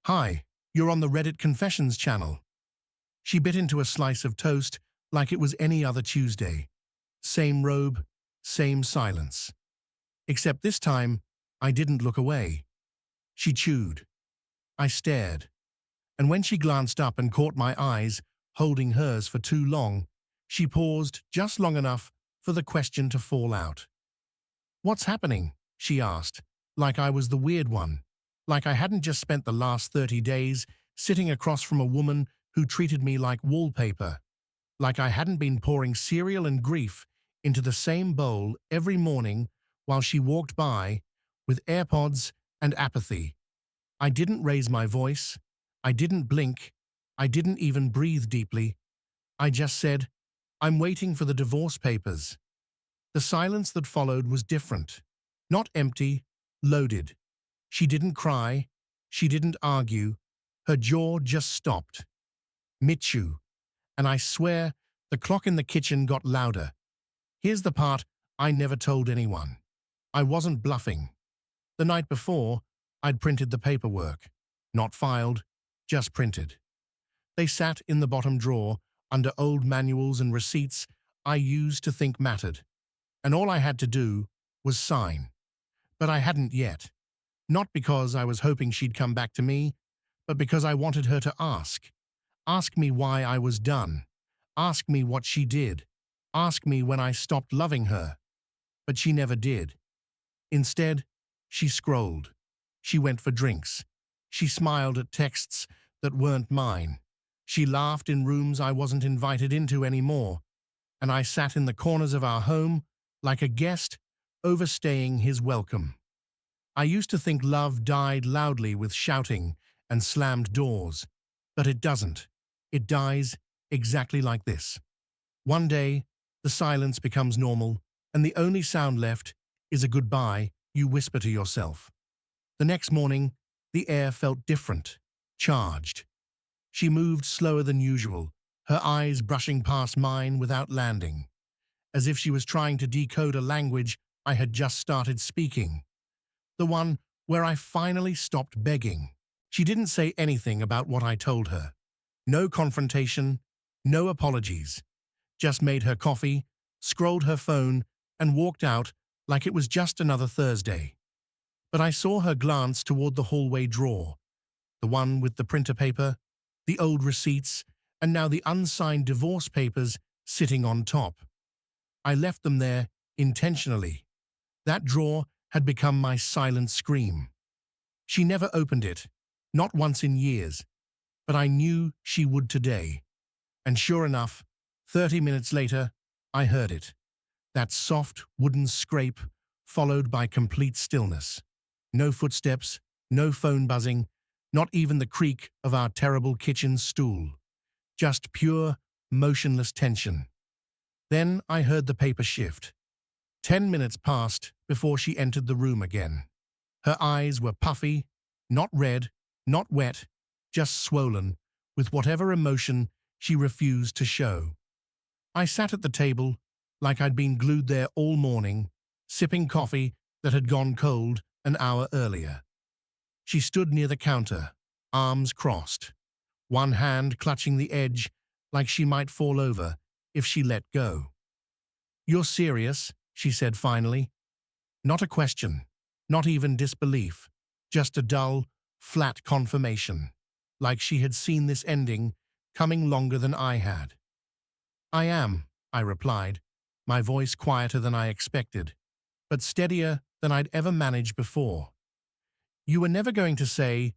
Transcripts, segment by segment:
Hi, you're on the Reddit Confessions channel. She bit into a slice of toast like it was any other Tuesday. Same robe, same silence. Except this time, I didn't look away. She chewed. I stared. And when she glanced up and caught my eyes, holding hers for too long, she paused just long enough for the question to fall out. "What's happening?" she asked, like I was the weird one, like I hadn't just spent the last 30 days sitting across from a woman who treated me like wallpaper, like I hadn't been pouring cereal and grief into the same bowl every morning while she walked by with AirPods and apathy. I didn't raise my voice. I didn't blink. I didn't even breathe deeply. I just said, "I'm waiting for the divorce papers." The silence that followed was different. Not empty, loaded. She didn't cry. She didn't argue. Her jaw just stopped. Michu. And I swear, the clock in the kitchen got louder. Here's the part I never told anyone. I wasn't bluffing. The night before, I'd printed the paperwork. Not filed, just printed. They sat in the bottom drawer, under old manuals and receipts I used to think mattered. And all I had to do was sign. But I hadn't yet. Not because I was hoping she'd come back to me, but because I wanted her to ask. Ask me why I was done. Ask me what she did. Ask me when I stopped loving her. But she never did. Instead, she scrolled. She went for drinks. She smiled at texts that weren't mine. She laughed in rooms I wasn't invited into anymore. And I sat in the corners of our home like a guest overstaying his welcome. I used to think love died loudly with shouting and slammed doors. But it doesn't. It dies exactly like this. One day, the silence becomes normal, and the only sound left is a goodbye you whisper to yourself. The next morning, the air felt different, charged. She moved slower than usual, her eyes brushing past mine without landing, as if she was trying to decode a language I had just started speaking. The one where I finally stopped begging. She didn't say anything about what I told her. No confrontation, no apologies. Just made her coffee, scrolled her phone, and walked out like it was just another Thursday. But I saw her glance toward the hallway drawer, the one with the printer paper, the old receipts, and now the unsigned divorce papers sitting on top. I left them there intentionally. That drawer had become my silent scream. She never opened it, not once in years, but I knew she would today. And sure enough, 30 minutes later, I heard it. That soft wooden scrape, followed by complete stillness. No footsteps, no phone buzzing, not even the creak of our terrible kitchen stool. Just pure, motionless tension. Then I heard the paper shift. 10 minutes passed before she entered the room again. Her eyes were puffy, not red, not wet, just swollen, with whatever emotion she refused to show. I sat at the table like I'd been glued there all morning, sipping coffee that had gone cold an hour earlier. She stood near the counter, arms crossed, one hand clutching the edge like she might fall over if she let go. "You're serious?" she said finally. Not a question, not even disbelief, just a dull, flat confirmation, like she had seen this ending coming longer than I had. "I am," I replied, my voice quieter than I expected, but steadier than I'd ever managed before. "You were never going to say—"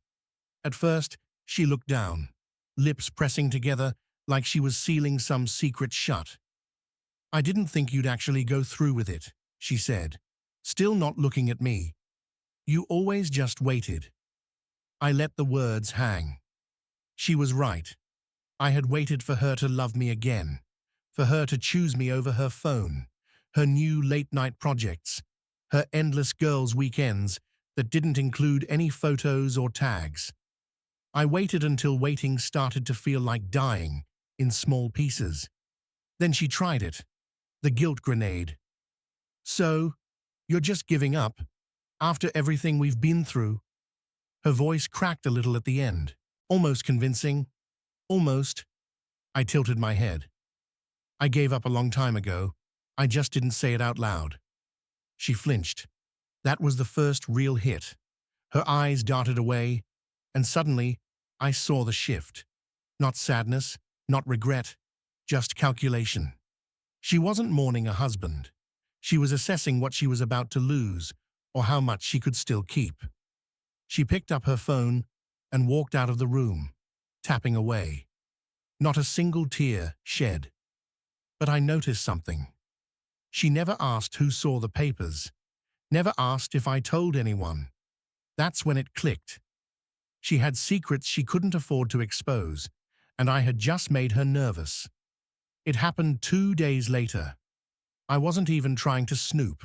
At first, she looked down, lips pressing together like she was sealing some secret shut. "I didn't think you'd actually go through with it," she said, still not looking at me. "You always just waited." I let the words hang. She was right. I had waited for her to love me again, for her to choose me over her phone, her new late-night projects, her endless girls' weekends that didn't include any photos or tags. I waited until waiting started to feel like dying in small pieces. Then she tried it, the guilt grenade. "So, you're just giving up, after everything we've been through?" Her voice cracked a little at the end. Almost convincing. Almost. I tilted my head. I gave up a long time ago. I just didn't say it out loud. She flinched. That was the first real hit. Her eyes darted away, and suddenly I saw the shift. Not sadness, not regret, just calculation. She wasn't mourning a husband. She was assessing what she was about to lose, or how much she could still keep. She picked up her phone and walked out of the room, tapping away. Not a single tear shed. But I noticed something. She never asked who saw the papers, never asked if I told anyone. That's when it clicked. She had secrets she couldn't afford to expose, and I had just made her nervous. It happened 2 days later. I wasn't even trying to snoop.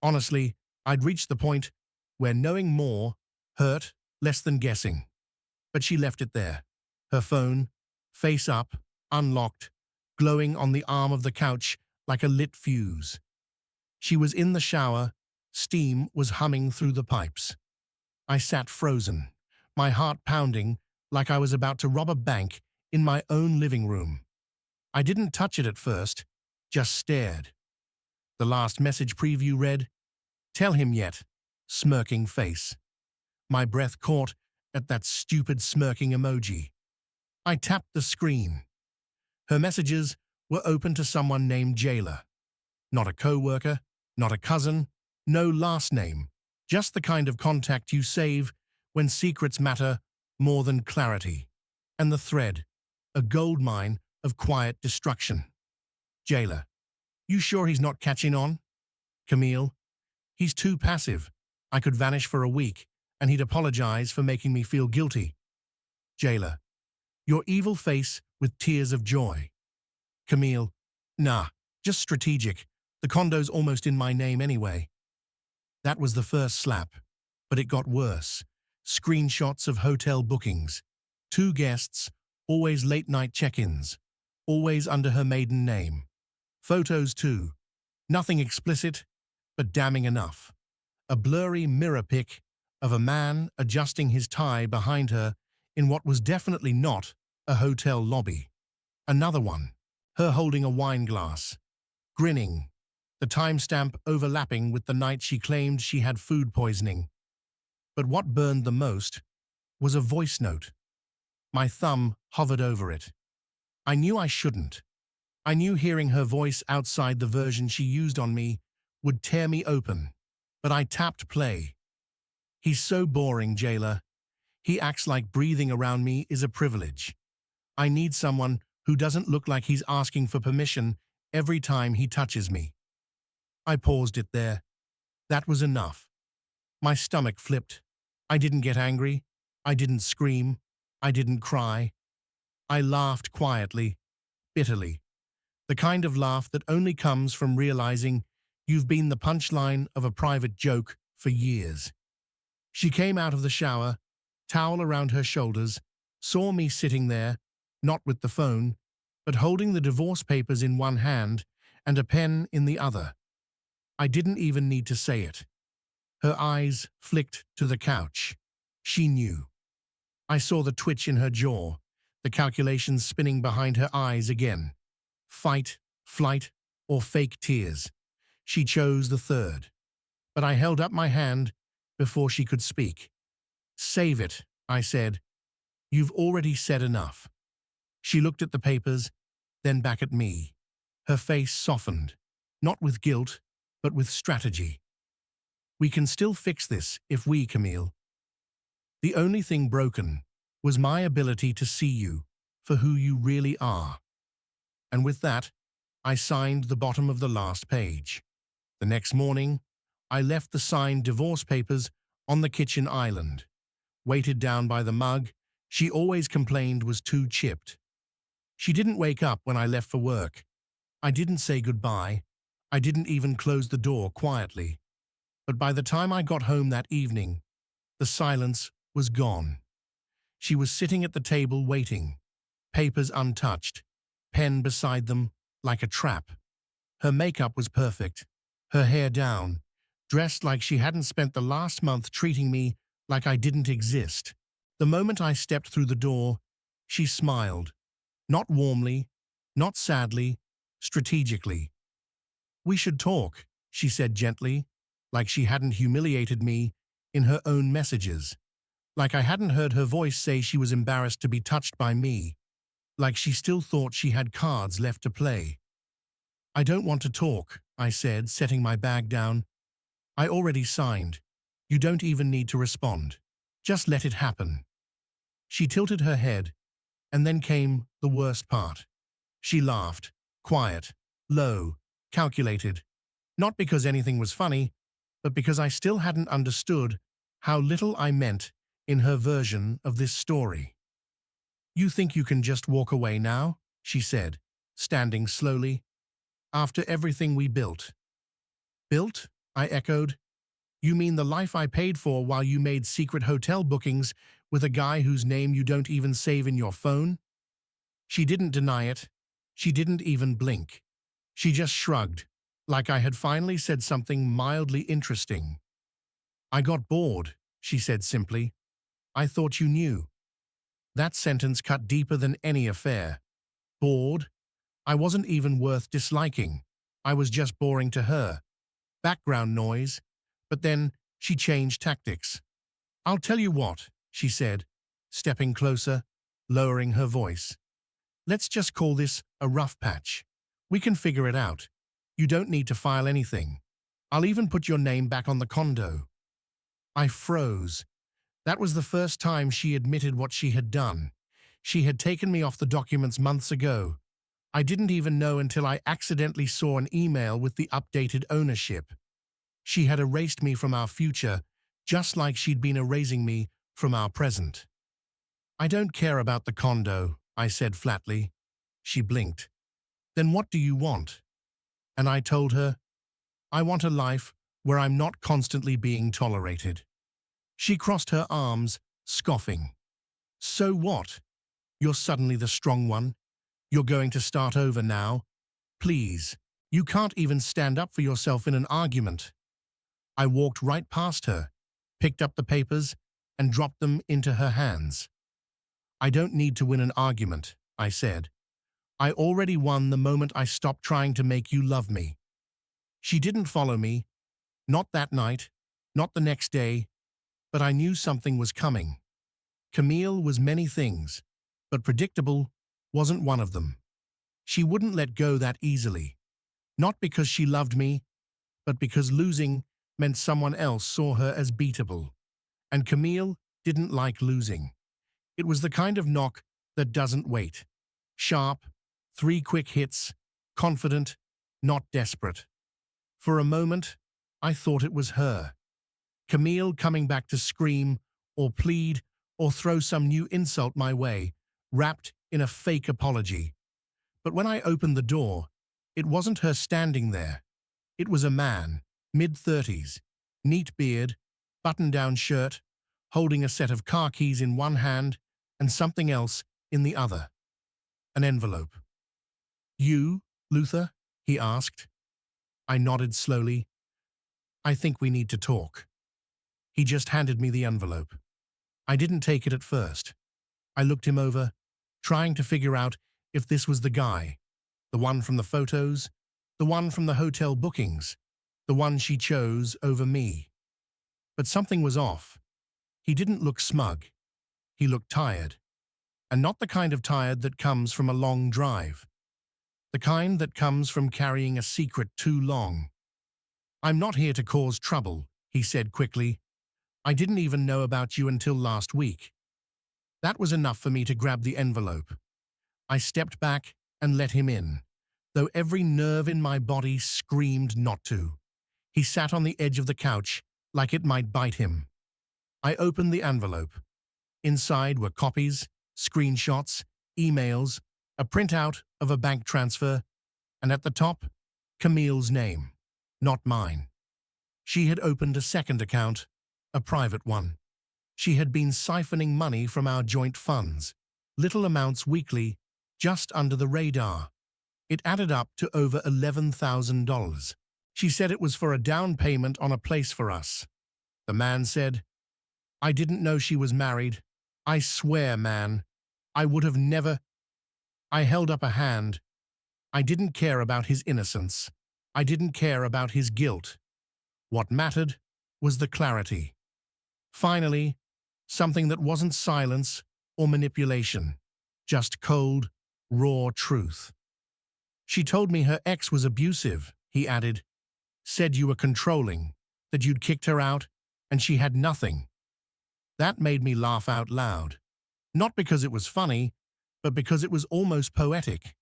Honestly, I'd reached the point where knowing more hurt less than guessing. But she left it there. Her phone, face up, unlocked, glowing on the arm of the couch like a lit fuse. She was in the shower, steam was humming through the pipes. I sat frozen, my heart pounding like I was about to rob a bank in my own living room. I didn't touch it at first, just stared. The last message preview read, "Tell him yet," smirking face. My breath caught at that stupid smirking emoji. I tapped the screen. Her messages were open to someone named Jayla. Not a co-worker, not a cousin, no last name, just the kind of contact you save when secrets matter more than clarity. And the thread, a goldmine of quiet destruction. Jayla, you sure he's not catching on? Camille, he's too passive. I could vanish for a week, and he'd apologize for making me feel guilty. Jayla, your evil face with tears of joy. Camille, nah, just strategic. The condo's almost in my name anyway. That was the first slap, but it got worse. Screenshots of hotel bookings. 2 guests, always late-night check-ins, always under her maiden name. Photos too. Nothing explicit, but damning enough. A blurry mirror pic of a man adjusting his tie behind her in what was definitely not a hotel lobby. Another one, her holding a wine glass, grinning, the timestamp overlapping with the night she claimed she had food poisoning. But what burned the most was a voice note. My thumb hovered over it. I knew I shouldn't. I knew hearing her voice outside the version she used on me would tear me open, but I tapped play. He's so boring, Jayla. He acts like breathing around me is a privilege. I need someone who doesn't look like he's asking for permission every time he touches me. I paused it there. That was enough. My stomach flipped. I didn't get angry. I didn't scream. I didn't cry. I laughed quietly, bitterly. The kind of laugh that only comes from realizing you've been the punchline of a private joke for years. She came out of the shower, towel around her shoulders, saw me sitting there, not with the phone, but holding the divorce papers in one hand and a pen in the other. I didn't even need to say it. Her eyes flicked to the couch. She knew. I saw the twitch in her jaw, the calculations spinning behind her eyes again. Fight, flight, or fake tears. She chose the third. But I held up my hand before she could speak. Save it, I said. You've already said enough. She looked at the papers, then back at me. Her face softened, not with guilt, but with strategy. We can still fix this if we, Camille. The only thing broken was my ability to see you for who you really are. And with that, I signed the bottom of the last page. The next morning, I left the signed divorce papers on the kitchen island, weighted down by the mug she always complained was too chipped. She didn't wake up when I left for work. I didn't say goodbye. I didn't even close the door quietly. But by the time I got home that evening, the silence was gone. She was sitting at the table waiting, papers untouched, pen beside them like a trap. Her makeup was perfect, her hair down, dressed like she hadn't spent the last month treating me like I didn't exist. The moment I stepped through the door, she smiled. Not warmly, not sadly, strategically. "We should talk," she said gently, like she hadn't humiliated me in her own messages, like I hadn't heard her voice say she was embarrassed to be touched by me, like she still thought she had cards left to play. "I don't want to talk," I said, setting my bag down. "I already signed. You don't even need to respond. Just let it happen." She tilted her head, and then came the worst part. She laughed, quiet, low, calculated, not because anything was funny, but because I still hadn't understood how little I meant in her version of this story. "You think you can just walk away now?" she said, standing slowly. "After everything we built." "Built?" I echoed. "You mean the life I paid for while you made secret hotel bookings with a guy whose name you don't even save in your phone?" She didn't deny it. She didn't even blink. She just shrugged, like I had finally said something mildly interesting. "I got bored," she said simply. "I thought you knew." That sentence cut deeper than any affair. Bored? I wasn't even worth disliking. I was just boring to her. Background noise. But then she changed tactics. "I'll tell you what," she said, stepping closer, lowering her voice. "Let's just call this a rough patch. We can figure it out. You don't need to file anything. I'll even put your name back on the condo." I froze. That was the first time she admitted what she had done. She had taken me off the documents months ago. I didn't even know until I accidentally saw an email with the updated ownership. She had erased me from our future, just like she'd been erasing me from our present. "I don't care about the condo," I said flatly. She blinked. "Then what do you want?" And I told her, "I want a life where I'm not constantly being tolerated." She crossed her arms, scoffing. "So what? You're suddenly the strong one. You're going to start over now. Please, you can't even stand up for yourself in an argument." I walked right past her, picked up the papers, and dropped them into her hands. "I don't need to win an argument," I said. "I already won the moment I stopped trying to make you love me." She didn't follow me, not that night, not the next day, but I knew something was coming. Camille was many things, but predictable wasn't one of them. She wouldn't let go that easily, not because she loved me, but because losing meant someone else saw her as beatable. And Camille didn't like losing. It was the kind of knock that doesn't wait. Sharp, 3 quick hits, confident, not desperate. For a moment, I thought it was her. Camille coming back to scream, or plead, or throw some new insult my way, wrapped in a fake apology. But when I opened the door, it wasn't her standing there. It was a man, mid-30s, neat beard, button-down shirt, holding a set of car keys in one hand and something else in the other. An envelope. "You, Luther?" he asked. I nodded slowly. "I think we need to talk." He just handed me the envelope. I didn't take it at first. I looked him over, trying to figure out if this was the guy, the one from the photos, the one from the hotel bookings, the one she chose over me. But something was off. He didn't look smug. He looked tired. And not the kind of tired that comes from a long drive. The kind that comes from carrying a secret too long. "I'm not here to cause trouble," he said quickly. "I didn't even know about you until last week." That was enough for me to grab the envelope. I stepped back and let him in, though every nerve in my body screamed not to. He sat on the edge of the couch, like it might bite him. I opened the envelope. Inside were copies, screenshots, emails, a printout of a bank transfer, and at the top, Camille's name, not mine. She had opened a second account, a private one. She had been siphoning money from our joint funds, little amounts weekly, just under the radar. It added up to over $11,000. She said it was for a down payment on a place for us. The man said, I didn't know she was married. I swear, man, I would have never. I held up a hand. I didn't care about his innocence. I didn't care about his guilt. What mattered was the clarity. Finally, something that wasn't silence or manipulation, just cold, raw truth. She told me her ex was abusive, he added. Said you were controlling, that you'd kicked her out, and she had nothing. That made me laugh out loud. Not because it was funny, but because it was almost poetic.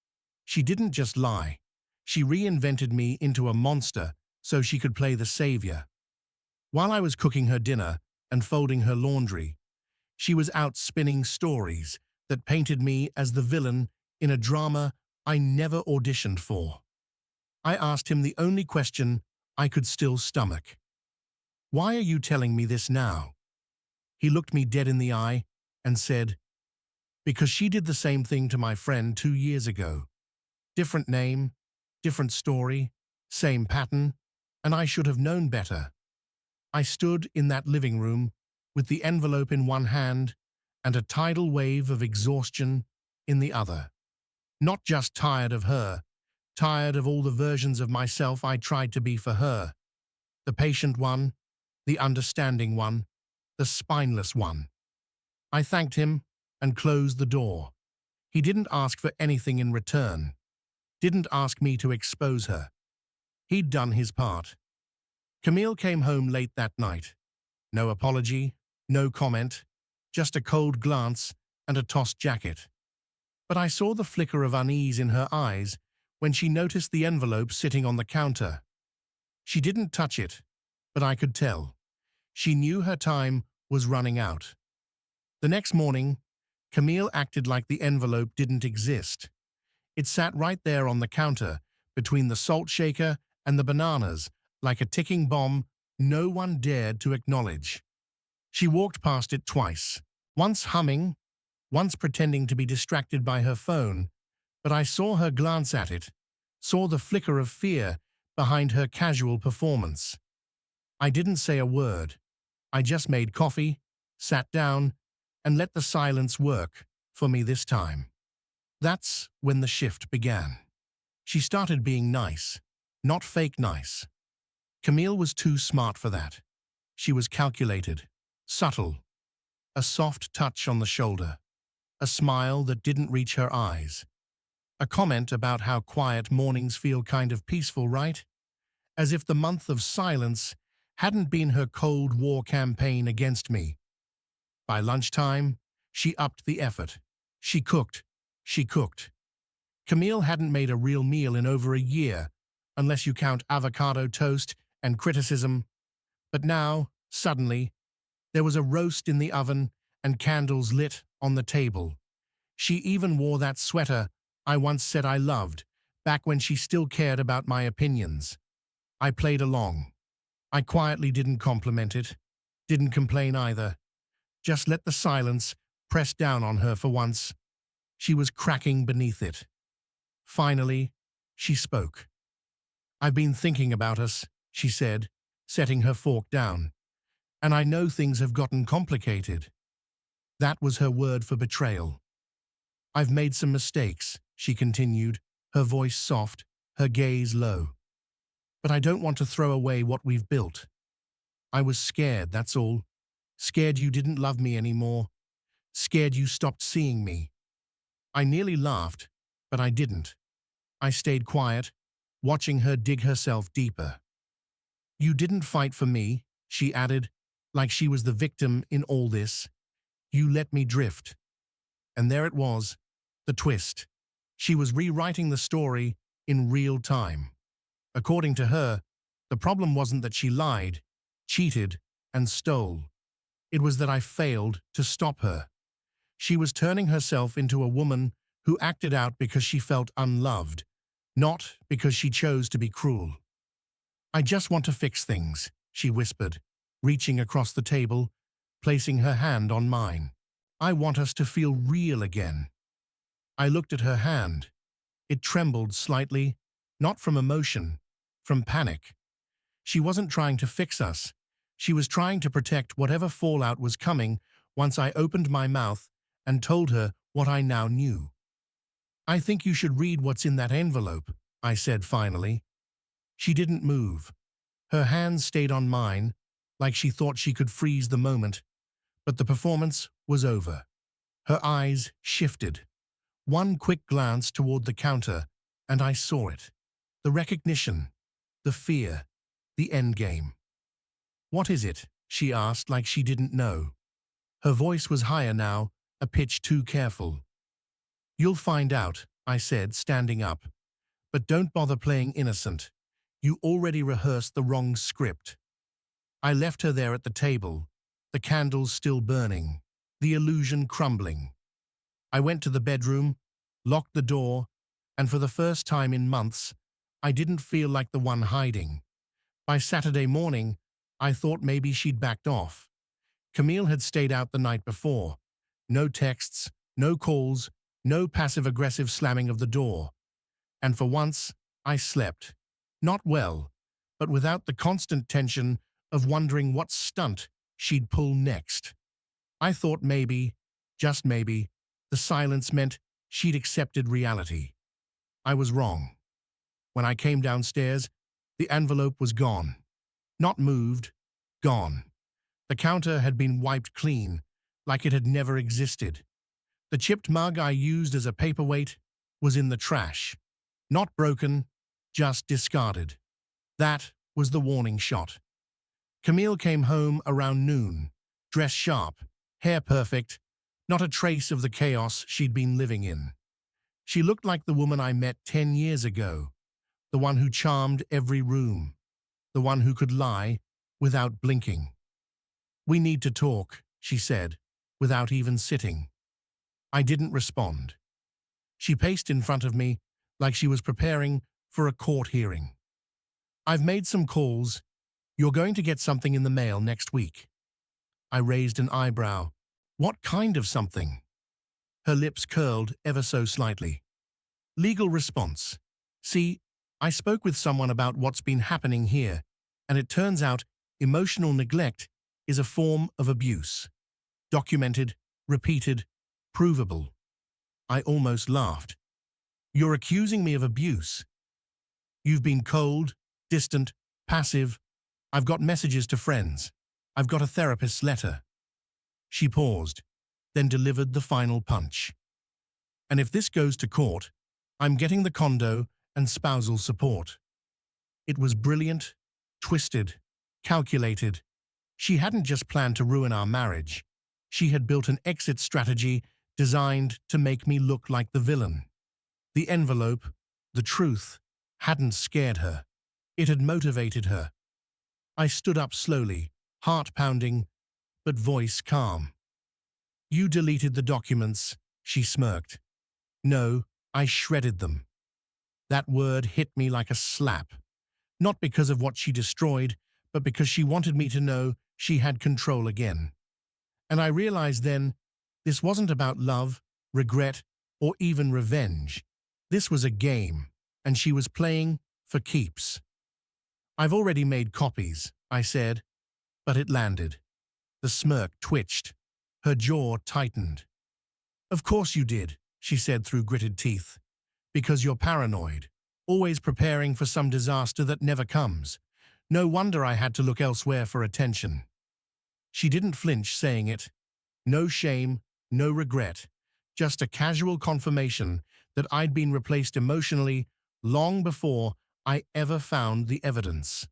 She didn't just lie. She reinvented me into a monster so she could play the savior. While I was cooking her dinner and folding her laundry, she was out spinning stories that painted me as the villain in a drama I never auditioned for. I asked him the only question I could still stomach. Why are you telling me this now? He looked me dead in the eye and said, because she did the same thing to my friend 2 years ago. Different name, different story, same pattern, and I should have known better. I stood in that living room with the envelope in one hand and a tidal wave of exhaustion in the other. Not just tired of her, tired of all the versions of myself I tried to be for her. The patient one, the understanding one, the spineless one. I thanked him and closed the door. He didn't ask for anything in return. Didn't ask me to expose her. He'd done his part. Camille came home late that night. No apology, no comment, just a cold glance and a tossed jacket. But I saw the flicker of unease in her eyes when she noticed the envelope sitting on the counter. She didn't touch it, but I could tell. She knew her time was running out. The next morning, Camille acted like the envelope didn't exist. It sat right there on the counter, between the salt shaker and the bananas, like a ticking bomb no one dared to acknowledge. She walked past it twice, once humming, once pretending to be distracted by her phone, but I saw her glance at it, saw the flicker of fear behind her casual performance. I didn't say a word. I just made coffee, sat down, and let the silence work for me this time. That's when the shift began. She started being nice, not fake nice. Camille was too smart for that. She was calculated, subtle, a soft touch on the shoulder, a smile that didn't reach her eyes, a comment about how quiet mornings feel kind of peaceful, right? As if the month of silence hadn't been her Cold War campaign against me. By lunchtime, she upped the effort. She cooked. Camille hadn't made a real meal in over a year, unless you count avocado toast and criticism. But now, suddenly, there was a roast in the oven and candles lit on the table. She even wore that sweater I once said I loved, back when she still cared about my opinions. I played along. I quietly didn't compliment it, didn't complain either. Just let the silence press down on her for once. She was cracking beneath it. Finally, she spoke. I've been thinking about us, she said, setting her fork down. And I know things have gotten complicated. That was her word for betrayal. I've made some mistakes, she continued, her voice soft, her gaze low. But I don't want to throw away what we've built. I was scared, that's all. Scared you didn't love me anymore. Scared you stopped seeing me. I nearly laughed, but I didn't. I stayed quiet, watching her dig herself deeper. You didn't fight for me, she added, like she was the victim in all this. You let me drift. And there it was, the twist. She was rewriting the story in real time. According to her, the problem wasn't that she lied, cheated, and stole. It was that I failed to stop her. She was turning herself into a woman who acted out because she felt unloved, not because she chose to be cruel. I just want to fix things, she whispered, reaching across the table, placing her hand on mine. I want us to feel real again. I looked at her hand. It trembled slightly, not from emotion, from panic. She wasn't trying to fix us. She was trying to protect whatever fallout was coming once I opened my mouth and told her what I now knew. "I think you should read what's in that envelope," I said finally. She didn't move. Her hands stayed on mine, like she thought she could freeze the moment, but the performance was over. Her eyes shifted. One quick glance toward the counter, and I saw it. The recognition, the fear, the endgame. "What is it?" she asked like she didn't know. Her voice was higher now, a pitch too careful. "You'll find out," I said, standing up. "But don't bother playing innocent. You already rehearsed the wrong script." I left her there at the table, the candles still burning, the illusion crumbling. I went to the bedroom, locked the door, and for the first time in months, I didn't feel like the one hiding. By Saturday morning, I thought maybe she'd backed off. Camille had stayed out the night before. No texts, no calls, no passive-aggressive slamming of the door. And for once, I slept. Not well, but without the constant tension of wondering what stunt she'd pull next. I thought maybe, just maybe, the silence meant she'd accepted reality. I was wrong. When I came downstairs, the envelope was gone. Not moved, gone. The counter had been wiped clean, like it had never existed. The chipped mug I used as a paperweight was in the trash. Not broken, just discarded. That was the warning shot. Camille came home around noon, dressed sharp, hair perfect, not a trace of the chaos she'd been living in. She looked like the woman I met 10 years ago, the one who charmed every room, the one who could lie without blinking. "We need to talk," she said, without even sitting. I didn't respond. She paced in front of me like she was preparing for a court hearing. "I've made some calls. You're going to get something in the mail next week." I raised an eyebrow. "What kind of something?" Her lips curled ever so slightly. "Legal response. See, I spoke with someone about what's been happening here, and it turns out emotional neglect is a form of abuse. Documented, repeated, provable." I almost laughed. "You're accusing me of abuse? You've been cold, distant, passive. I've got messages to friends. I've got a therapist's letter." She paused, then delivered the final punch. "And if this goes to court, I'm getting the condo and spousal support." It was brilliant, twisted, calculated. She hadn't just planned to ruin our marriage. She had built an exit strategy designed to make me look like the villain. The envelope, the truth, hadn't scared her. It had motivated her. I stood up slowly, heart pounding, but voice calm. "You deleted the documents," she smirked. "No, I shredded them." That word hit me like a slap. Not because of what she destroyed, but because she wanted me to know she had control again. And I realized then, this wasn't about love, regret, or even revenge. This was a game, and she was playing for keeps. "I've already made copies," I said, but it landed. The smirk twitched. Her jaw tightened. "Of course you did," she said through gritted teeth. "Because you're paranoid, always preparing for some disaster that never comes. No wonder I had to look elsewhere for attention." She didn't flinch saying it. No shame, no regret, just a casual confirmation that I'd been replaced emotionally long before I ever found the evidence.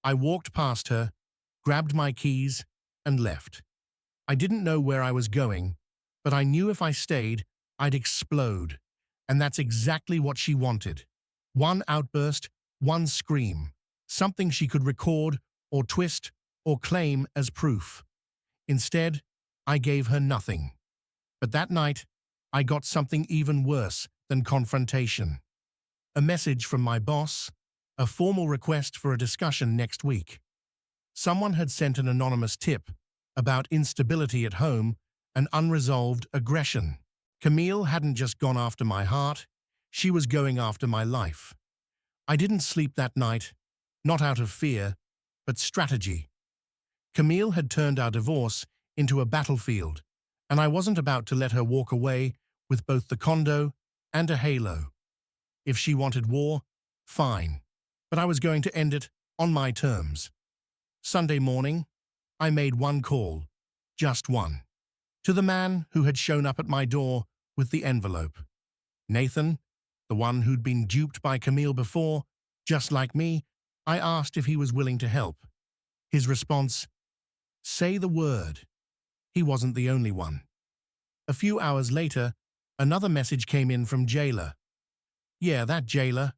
I walked past her, grabbed my keys, and left. I didn't know where I was going, but I knew if I stayed, I'd explode. And that's exactly what she wanted. One outburst, one scream, something she could record or twist or claim as proof. Instead, I gave her nothing. But that night, I got something even worse than confrontation. A message from my boss, a formal request for a discussion next week. Someone had sent an anonymous tip about instability at home and unresolved aggression. Camille hadn't just gone after my heart, she was going after my life. I didn't sleep that night, not out of fear, but strategy. Camille had turned our divorce into a battlefield, and I wasn't about to let her walk away with both the condo and a halo. If she wanted war, fine, but I was going to end it on my terms. Sunday morning, I made one call, just one, to the man who had shown up at my door with the envelope. Nathan, the one who'd been duped by Camille before, just like me. I asked if he was willing to help. His response, "Say the word." He wasn't the only one. A few hours later, another message came in from Jayla. Yeah, that Jayla.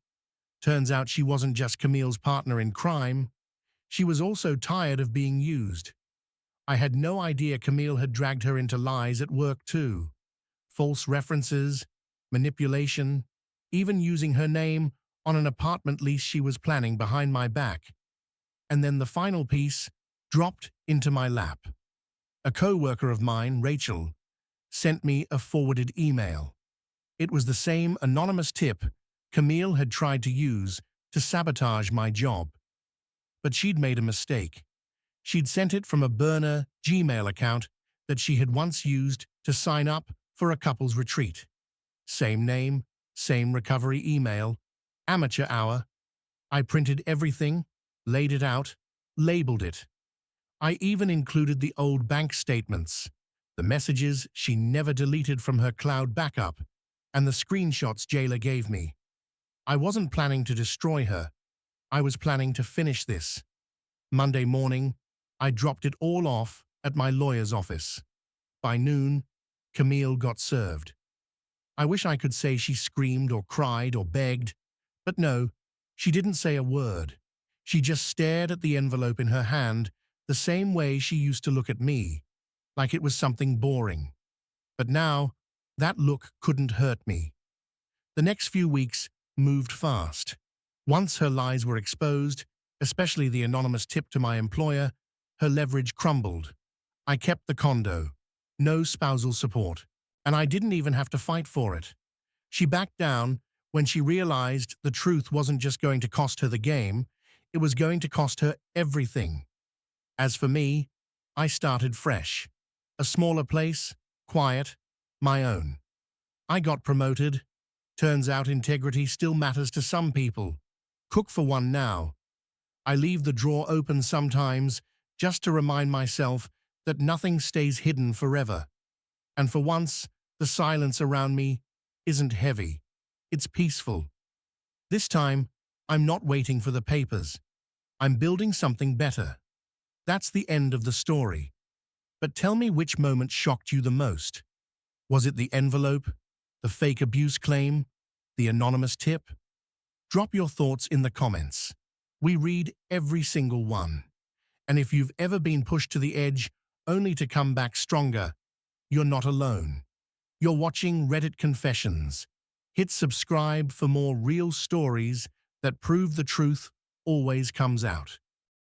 Turns out she wasn't just Camille's partner in crime. She was also tired of being used. I had no idea Camille had dragged her into lies at work too. False references, manipulation, even using her name on an apartment lease she was planning behind my back. And then the final piece dropped into my lap. A co-worker of mine, Rachel, sent me a forwarded email. It was the same anonymous tip Camille had tried to use to sabotage my job. But she'd made a mistake. She'd sent it from a burner Gmail account that she had once used to sign up for a couple's retreat. Same name, same recovery email, amateur hour. I printed everything, laid it out, labeled it. I even included the old bank statements, the messages she never deleted from her cloud backup, and the screenshots Jayla gave me. I wasn't planning to destroy her. I was planning to finish this. Monday morning, I dropped it all off at my lawyer's office. By noon, Camille got served. I wish I could say she screamed or cried or begged, but no, she didn't say a word. She just stared at the envelope in her hand the same way she used to look at me, like it was something boring. But now, that look couldn't hurt me. The next few weeks moved fast. Once her lies were exposed, especially the anonymous tip to my employer, her leverage crumbled. I kept the condo, no spousal support, and I didn't even have to fight for it. She backed down when she realized the truth wasn't just going to cost her the game, it was going to cost her everything. As for me, I started fresh. A smaller place, quiet, my own. I got promoted. Turns out integrity still matters to some people. Cook for one now. I leave the drawer open sometimes just to remind myself that nothing stays hidden forever. And for once, the silence around me isn't heavy. It's peaceful. This time, I'm not waiting for the papers. I'm building something better. That's the end of the story. But tell me which moment shocked you the most. Was it the envelope, the fake abuse claim, the anonymous tip? Drop your thoughts in the comments. We read every single one. And if you've ever been pushed to the edge only to come back stronger, you're not alone. You're watching Reddit Confessions. Hit subscribe for more real stories that prove the truth always comes out.